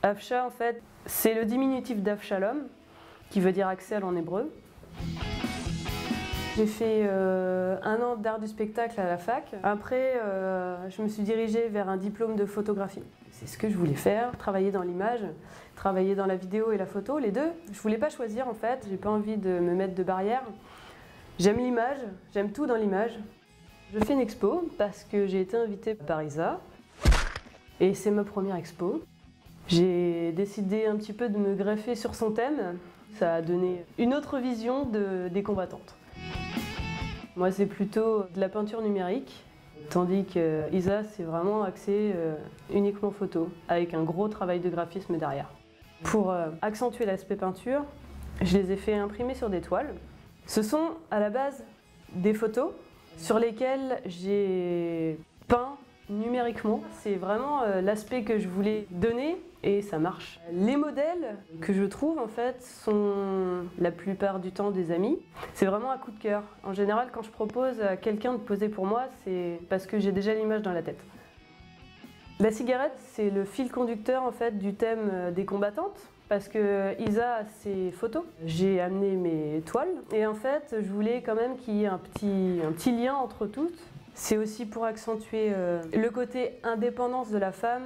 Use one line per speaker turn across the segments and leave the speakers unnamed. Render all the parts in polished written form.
Avsha, en fait, c'est le diminutif d'Avshalom, qui veut dire Axel en hébreu. J'ai fait 1 an d'art du spectacle à la fac. Après, je me suis dirigée vers un diplôme de photographie. C'est ce que je voulais faire, travailler dans l'image, travailler dans la vidéo et la photo, les deux. Je voulais pas choisir en fait, j'ai pas envie de me mettre de barrière. J'aime l'image, j'aime tout dans l'image. Je fais une expo parce que j'ai été invitée par Isa et c'est ma première expo. J'ai décidé un petit peu de me greffer sur son thème. Ça a donné une autre vision des combattantes. Moi, c'est plutôt de la peinture numérique, tandis que Isa, c'est vraiment axé uniquement photo, avec un gros travail de graphisme derrière. Pour accentuer l'aspect peinture, je les ai fait imprimer sur des toiles. Ce sont à la base des photos sur lesquelles j'ai peint numériquement. C'est vraiment l'aspect que je voulais donner et ça marche. Les modèles que je trouve en fait sont la plupart du temps des amis. C'est vraiment un coup de cœur. En général, quand je propose à quelqu'un de poser pour moi, c'est parce que j'ai déjà l'image dans la tête. La cigarette, c'est le fil conducteur en fait du thème des combattantes. Parce que Isa a ses photos, j'ai amené mes toiles et en fait je voulais quand même qu'il y ait un petit lien entre toutes. C'est aussi pour accentuer le côté indépendance de la femme,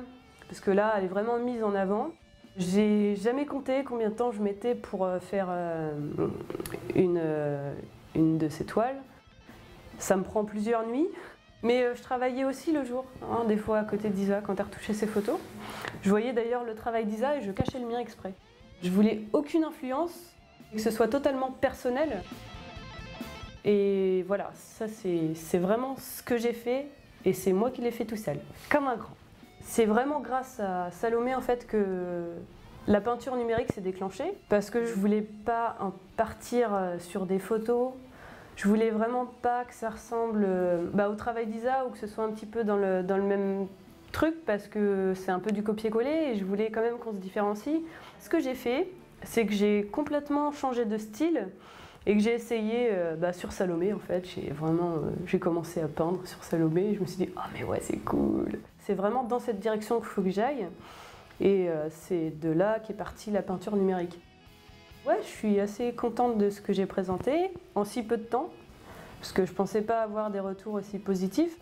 parce que là elle est vraiment mise en avant. J'ai jamais compté combien de temps je mettais pour faire une de ces toiles. Ça me prend plusieurs nuits. Mais je travaillais aussi le jour, hein, des fois à côté d'Isa quand elle retouchait ses photos. Je voyais d'ailleurs le travail d'Isa et je cachais le mien exprès. Je voulais aucune influence, que ce soit totalement personnel. Et voilà, ça c'est vraiment ce que j'ai fait et c'est moi qui l'ai fait tout seul, comme un grand. C'est vraiment grâce à Salomé en fait que la peinture numérique s'est déclenchée parce que je voulais pas en partir sur des photos. Je voulais vraiment pas que ça ressemble au travail d'Isa ou que ce soit un petit peu dans le même truc parce que c'est un peu du copier-coller et je voulais quand même qu'on se différencie. Ce que j'ai fait, c'est que j'ai complètement changé de style et que j'ai essayé sur Salomé en fait. J'ai commencé à peindre sur Salomé et je me suis dit « Ah mais ouais c'est cool !» C'est vraiment dans cette direction qu'il faut que j'aille et c'est de là qu'est partie la peinture numérique. Ouais, je suis assez contente de ce que j'ai présenté en si peu de temps, parce que je ne pensais pas avoir des retours aussi positifs.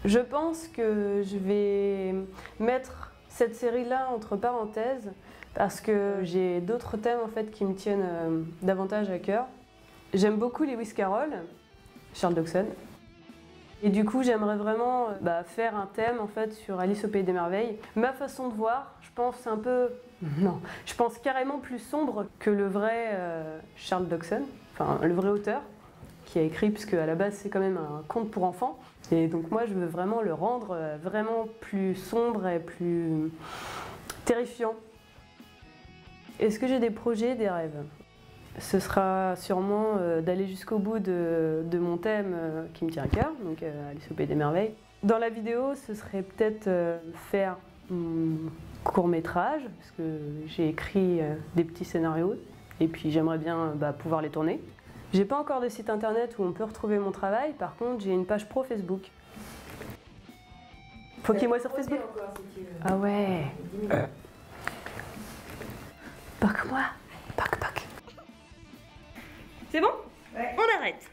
Je pense que je vais mettre cette série-là entre parenthèses, parce que j'ai d'autres thèmes en fait qui me tiennent davantage à cœur. J'aime beaucoup Lewis Carroll, Charles Dodgson, et du coup j'aimerais vraiment faire un thème en fait sur Alice au Pays des Merveilles. Ma façon de voir, je pense un peu... Non, je pense carrément plus sombre que le vrai Charles Dodgson, enfin le vrai auteur qui a écrit, puisque à la base c'est quand même un conte pour enfants. Et donc moi je veux vraiment le rendre vraiment plus sombre et plus terrifiant. Est-ce que j'ai des projets, des rêves? Ce sera sûrement d'aller jusqu'au bout de mon thème qui me tient à cœur, donc Alice au Pays des Merveilles. Dans la vidéo, ce serait peut-être faire court-métrage, parce que j'ai écrit des petits scénarios et puis j'aimerais bien pouvoir les tourner. J'ai pas encore de site internet où on peut retrouver mon travail, par contre j'ai une page pro Facebook. Faut qu'il y ait moi sur Facebook. Ah ouais. Poc moi. Poc poc. C'est bon?
Ouais.
On arrête.